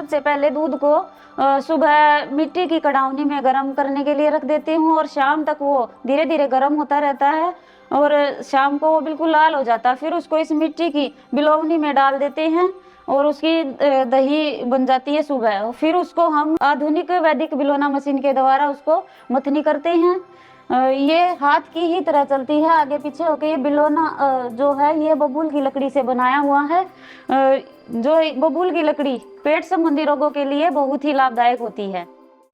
सबसे पहले दूध को सुबह मिट्टी की कड़ावनी में गर्म करने के लिए रख देती हूँ और शाम तक वो धीरे धीरे गर्म होता रहता है और शाम को वो बिल्कुल लाल हो जाता है। फिर उसको इस मिट्टी की बिलोवनी में डाल देते हैं और उसकी दही बन जाती है सुबह। फिर उसको हम आधुनिक वैदिक बिलोना मशीन के द्वारा उसको मथनी करते हैं। ये हाथ की ही तरह चलती है, आगे पीछे होके। ये बिलोना जो है ये बबूल की लकड़ी से बनाया हुआ है। जो बबूल की लकड़ी पेट संबंधी रोगों के लिए बहुत ही लाभदायक होती है।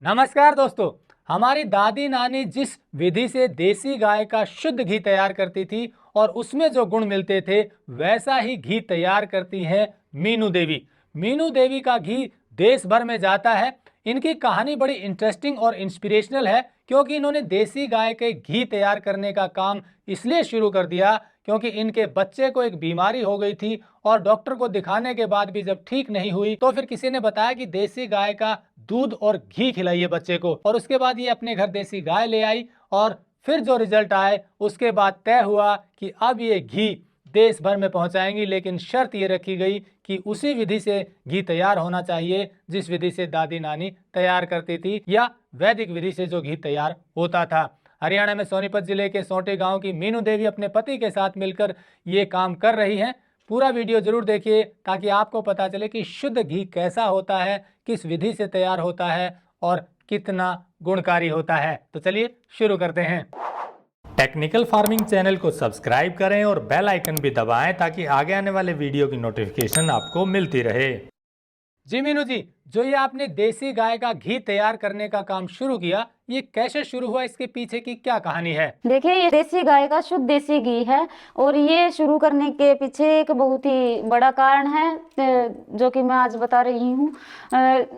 नमस्कार दोस्तों, हमारी दादी नानी जिस विधि से देसी गाय का शुद्ध घी तैयार करती थी और उसमें जो गुण मिलते थे वैसा ही घी तैयार करती है मीनू देवी। मीनू देवी का घी देश भर में जाता है। इनकी कहानी बड़ी इंटरेस्टिंग और इंस्पिरेशनल है क्योंकि इन्होंने देसी गाय के घी तैयार करने का काम इसलिए शुरू कर दिया क्योंकि इनके बच्चे को एक बीमारी हो गई थी और डॉक्टर को दिखाने के बाद भी जब ठीक नहीं हुई तो फिर किसी ने बताया कि देसी गाय का दूध और घी खिलाइए बच्चे को। और उसके बाद ये अपने घर देसी गाय ले आई और फिर जो रिजल्ट आए उसके बाद तय हुआ कि अब ये घी देश भर में पहुंचाएंगी, लेकिन शर्त ये रखी गई कि उसी विधि से घी तैयार होना चाहिए जिस विधि से दादी नानी तैयार करती थी या वैदिक विधि से जो घी तैयार होता था। हरियाणा में सोनीपत जिले के सोंटे गांव की मीनू देवी अपने पति के साथ मिलकर ये काम कर रही हैं। पूरा वीडियो जरूर देखिए ताकि आपको पता चले कि शुद्ध घी कैसा होता है, किस विधि से तैयार होता है और कितना गुणकारी होता है। तो चलिए शुरू करते हैं। टेक्निकल फार्मिंग चैनल को सब्सक्राइब करें और बेल आइकन भी दबाएं ताकि आगे आने वाले वीडियो की नोटिफिकेशन आपको मिलती रहे। जी मीनू जी, जो ये आपने देसी गाय का घी तैयार करने का काम शुरू किया, ये कैसे शुरू हुआ, इसके पीछे की क्या कहानी है? देखिए, ये देसी गाय का शुद्ध देसी घी है और ये शुरू करने के पीछे एक बहुत ही बड़ा कारण है जो कि मैं आज बता रही हूँ।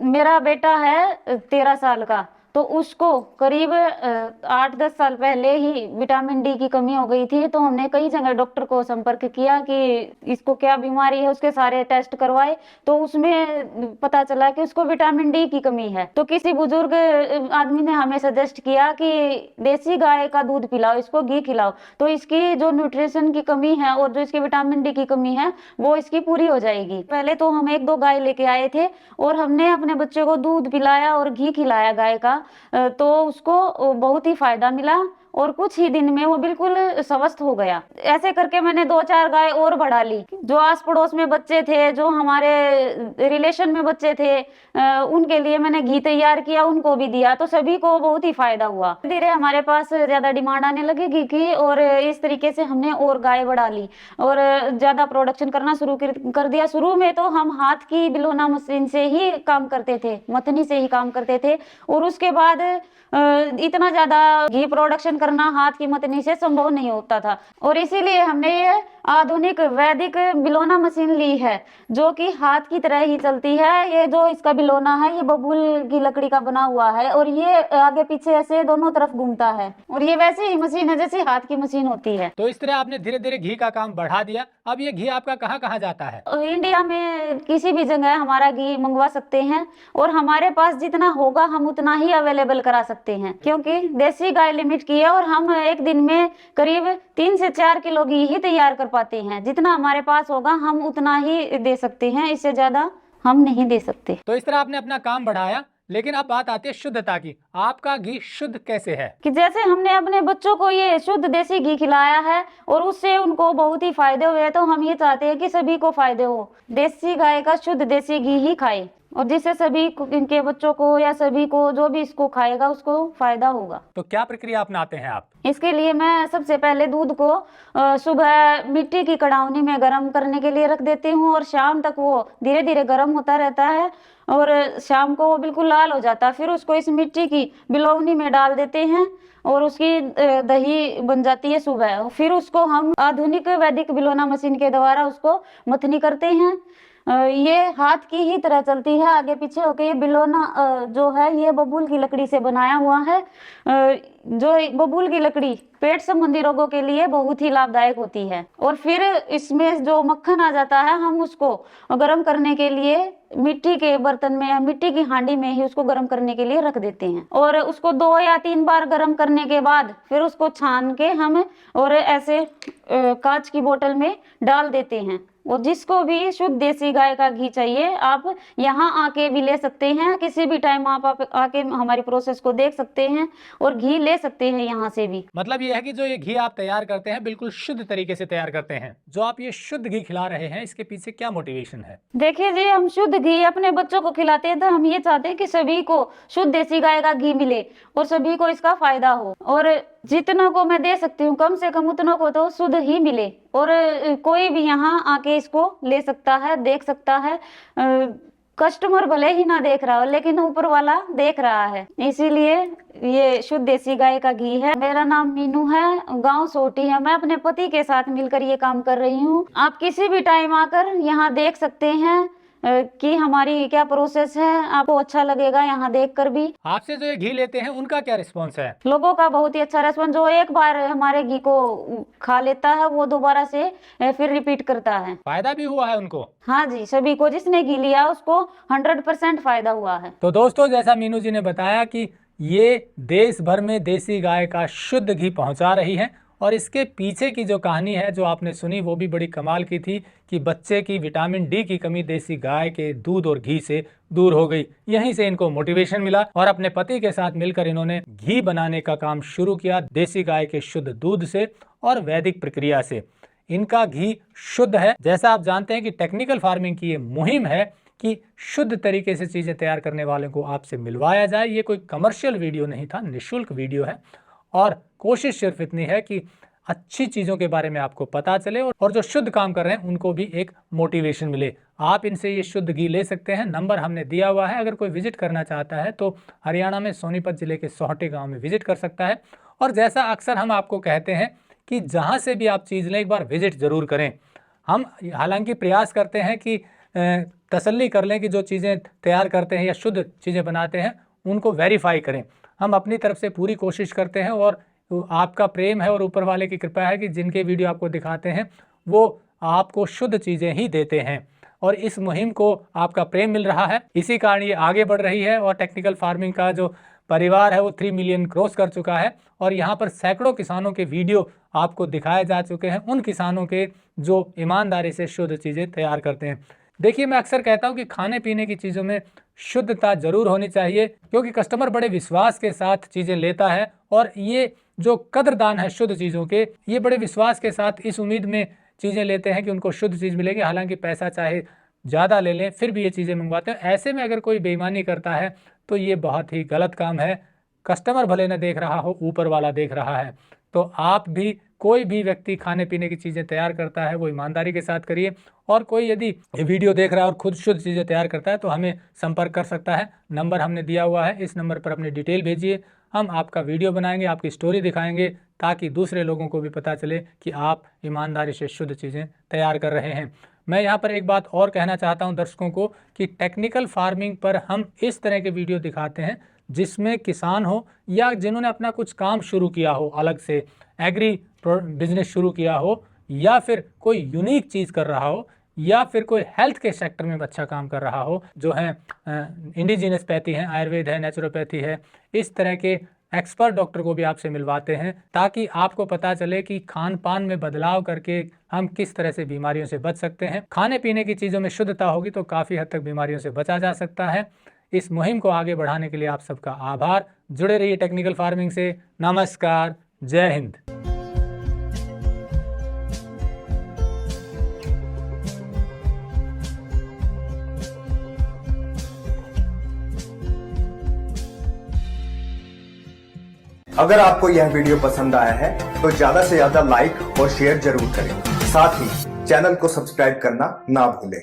मेरा बेटा है 13 साल का, तो उसको करीब 8-10 साल पहले ही विटामिन डी की कमी हो गई थी। तो हमने कई जगह डॉक्टर को संपर्क किया कि इसको क्या बीमारी है, उसके सारे टेस्ट करवाए तो उसमें पता चला कि उसको विटामिन डी की कमी है। तो किसी बुजुर्ग आदमी ने हमें सजेस्ट किया कि देसी गाय का दूध पिलाओ, इसको घी खिलाओ, तो इसकी जो न्यूट्रिशन की कमी है और जो इसकी विटामिन डी की कमी है वो इसकी पूरी हो जाएगी। पहले तो हम 1-2 गाय लेके आए थे और हमने अपने बच्चे को दूध पिलाया और घी खिलाया गाय का, तो उसको बहुत ही फायदा मिला और कुछ ही दिन में वो बिल्कुल स्वस्थ हो गया। ऐसे करके मैंने 2-4 गाय और बढ़ा ली। जो आस पड़ोस में बच्चे थे, जो हमारे रिलेशन में बच्चे थे, उनके लिए मैंने घी तैयार किया, उनको भी दिया, तो सभी को बहुत ही फायदा हुआ। धीरे हमारे पास ज्यादा डिमांड आने लगी घी की और इस तरीके से हमने और गाय बढ़ा ली और ज्यादा प्रोडक्शन करना शुरू कर दिया। शुरू में तो हम हाथ की बिलोना मशीन से ही काम करते थे, मथनी से ही काम करते थे और उसके बाद इतना ज्यादा घी प्रोडक्शन करना हाथ की मथनी से संभव नहीं होता था और इसीलिए हमने ये आधुनिक वैदिक बिलोना मशीन ली है जो कि हाथ की तरह ही चलती है। ये जो इसका बिलोना है ये बबूल की लकड़ी का बना हुआ है और ये आगे पीछे ऐसे दोनों तरफ घूमता है और ये वैसे ही मशीन है जैसे हाथ की मशीन होती है। तो इस तरह आपने धीरे धीरे घी का काम बढ़ा दिया। अब ये घी आपका कहाँ कहाँ जाता है? इंडिया में किसी भी जगह हमारा घी मंगवा सकते हैं और हमारे पास जितना होगा हम उतना ही अवेलेबल करा सकते हैं क्योंकि देसी गाय लिमिट की है और हम एक दिन में करीब 3 से 4 किलो घी ही तैयार कर पाते हैं। जितना हमारे पास होगा हम उतना ही दे सकते हैं, इससे ज्यादा हम नहीं दे सकते। तो इस तरह आपने अपना काम बढ़ाया, लेकिन अब बात आती है शुद्धता की। आपका घी शुद्ध कैसे है? कि जैसे हमने अपने बच्चों को ये शुद्ध देसी घी खिलाया है और उससे उनको बहुत ही फायदे हुए हैं, तो हम ये चाहते हैं कि सभी को फायदे हो। देसी गाय का शुद्ध देसी घी ही खाए और जिससे सभी इनके बच्चों को या सभी को जो भी इसको खाएगा उसको फायदा होगा। तो क्या प्रक्रिया अपनाते हैं आप? इसके लिए मैं सबसे पहले दूध को सुबह मिट्टी की कड़ावनी में गर्म करने के लिए रख देती हूँ और शाम तक वो धीरे धीरे गर्म होता रहता है और शाम को वो बिल्कुल लाल हो जाता है। फिर उसको इस मिट्टी की बिलोवनी में डाल देते हैं और उसकी दही बन जाती है सुबह। फिर उसको हम आधुनिक वैदिक बिलोना मशीन के द्वारा उसको मथनी करते हैं। ये हाथ की ही तरह चलती है, आगे पीछे होके। ये बिलोना जो है ये बबूल की लकड़ी से बनाया हुआ है। जो बबूल की लकड़ी पेट संबंधी रोगों के लिए बहुत ही लाभदायक होती है। और फिर इसमें जो मक्खन आ जाता है हम उसको गर्म करने के लिए मिट्टी के बर्तन में या मिट्टी की हांडी में ही उसको गर्म करने के लिए रख देते हैं और उसको 2 या 3 बार गर्म करने के बाद फिर उसको छान के हम और ऐसे कांच की बोतल में डाल देते हैं। और जिसको भी शुद्ध देसी गाय का घी चाहिए आप यहाँ आके भी ले सकते हैं, किसी भी टाइम आप आके हमारी प्रोसेस को देख सकते हैं और घी ले सकते हैं यहाँ से भी। मतलब ये है कि जो ये घी आप तैयार करते हैं बिल्कुल शुद्ध तरीके से तैयार करते हैं। जो आप ये शुद्ध घी खिला रहे हैं इसके पीछे क्या मोटिवेशन है? देखिए जी, हम शुद्ध घी अपने बच्चों को खिलाते हैं तो हम ये चाहते हैं कि सभी को शुद्ध देसी गाय का घी मिले और सभी को इसका फायदा हो, और जितना को मैं दे सकती हूँ कम से कम उतना को तो शुद्ध ही मिले, और कोई भी यहाँ आके इसको ले सकता है, देख सकता है। कस्टमर भले ही ना देख रहा हो लेकिन ऊपर वाला देख रहा है, इसीलिए ये शुद्ध देसी गाय का घी है। मेरा नाम मीनू है, गांव सोटी है। मैं अपने पति के साथ मिलकर ये काम कर रही हूँ। आप किसी भी टाइम आकर यहाँ देख सकते हैं कि हमारी क्या प्रोसेस है, आपको अच्छा लगेगा यहाँ देखकर भी। आपसे जो ये घी लेते हैं उनका क्या रिस्पॉन्स है? लोगों का बहुत ही अच्छा रेस्पॉन्स, जो एक बार हमारे घी को खा लेता है वो दोबारा से फिर रिपीट करता है। फायदा भी हुआ है उनको? हाँ जी, सभी को जिसने घी लिया उसको 100% फायदा हुआ है। तो दोस्तों, जैसा मीनू जी ने बताया कि ये देश भर में देसी गाय का शुद्ध घी पहुंचा रही है, और इसके पीछे की जो कहानी है जो आपने सुनी वो भी बड़ी कमाल की थी कि बच्चे की विटामिन डी की कमी देसी गाय के दूध और घी से दूर हो गई। यहीं से इनको मोटिवेशन मिला और अपने पति के साथ मिलकर इन्होंने घी बनाने का काम शुरू किया देसी गाय के शुद्ध दूध से और वैदिक प्रक्रिया से। इनका घी शुद्ध है। जैसा आप जानते हैं कि टेक्निकल फार्मिंग की ये मुहिम है कि शुद्ध तरीके से चीज़ें तैयार करने वाले को आपसे मिलवाया जाए। ये कोई कमर्शियल वीडियो नहीं था, निःशुल्क वीडियो है, और कोशिश सिर्फ इतनी है कि अच्छी चीज़ों के बारे में आपको पता चले और जो शुद्ध काम कर रहे हैं उनको भी एक मोटिवेशन मिले। आप इनसे ये शुद्ध घी ले सकते हैं, नंबर हमने दिया हुआ है। अगर कोई विजिट करना चाहता है तो हरियाणा में सोनीपत जिले के सोहटे गांव में विजिट कर सकता है। और जैसा अक्सर हम आपको कहते हैं कि जहाँ से भी आप चीज़ लें एक बार विजिट ज़रूर करें। हम हालांकि प्रयास करते हैं कि तसल्ली कर लें कि जो चीज़ें तैयार करते हैं या शुद्ध चीज़ें बनाते हैं उनको वेरीफाई करें। हम अपनी तरफ से पूरी कोशिश करते हैं और आपका प्रेम है और ऊपर वाले की कृपा है कि जिनके वीडियो आपको दिखाते हैं वो आपको शुद्ध चीज़ें ही देते हैं, और इस मुहिम को आपका प्रेम मिल रहा है। इसी कारण ये आगे बढ़ रही है और टेक्निकल फार्मिंग का जो परिवार है वो 3 मिलियन क्रॉस कर चुका है, और यहाँ पर सैकड़ों किसानों के वीडियो आपको दिखाए जा चुके हैं, उन किसानों के जो ईमानदारी से शुद्ध चीज़ें तैयार करते हैं। देखिए, मैं अक्सर कहता हूँ कि खाने पीने की चीज़ों में शुद्धता जरूर होनी चाहिए, क्योंकि कस्टमर बड़े विश्वास के साथ चीज़ें लेता है, और ये जो कदरदान है शुद्ध चीज़ों के, ये बड़े विश्वास के साथ इस उम्मीद में चीज़ें लेते हैं कि उनको शुद्ध चीज़ मिलेगी। हालांकि पैसा चाहे ज़्यादा ले लें फिर भी ये चीज़ें मंगवाते हैं। ऐसे में अगर कोई बेईमानी करता है तो ये बहुत ही गलत काम है। कस्टमर भले न देख रहा हो, ऊपर वाला देख रहा है। तो आप भी, कोई भी व्यक्ति खाने पीने की चीज़ें तैयार करता है वो ईमानदारी के साथ करिए, और कोई यदि वीडियो देख रहा है और खुद शुद्ध चीज़ें तैयार करता है तो हमें संपर्क कर सकता है। नंबर हमने दिया हुआ है, इस नंबर पर अपनी डिटेल भेजिए। हम आपका वीडियो बनाएंगे, आपकी स्टोरी दिखाएंगे, ताकि दूसरे लोगों को भी पता चले कि आप ईमानदारी से शुद्ध चीज़ें तैयार कर रहे हैं। मैं यहाँ पर एक बात और कहना चाहता हूँ दर्शकों को कि टेक्निकल फार्मिंग पर हम इस तरह के वीडियो दिखाते हैं जिसमें किसान हो या जिन्होंने अपना कुछ काम शुरू किया हो, अलग से एग्री बिजनेस शुरू किया हो, या फिर कोई यूनिक चीज़ कर रहा हो, या फिर कोई हेल्थ के सेक्टर में अच्छा काम कर रहा हो, जो है इंडिजीनियस पैथी है, आयुर्वेद है, नेचुरोपैथी है, इस तरह के एक्सपर्ट डॉक्टर को भी आपसे मिलवाते हैं, ताकि आपको पता चले कि खान पान में बदलाव करके हम किस तरह से बीमारियों से बच सकते हैं। खाने पीने की चीज़ों में शुद्धता होगी तो काफ़ी हद तक बीमारियों से बचा जा सकता है। इस मुहिम को आगे बढ़ाने के लिए आप सबका आभार। जुड़े रहिए टेक्निकल फार्मिंग से। नमस्कार, जय हिंद। अगर आपको यह वीडियो पसंद आया है तो ज्यादा से ज्यादा लाइक और शेयर जरूर करें। साथ ही चैनल को सब्सक्राइब करना ना भूलें।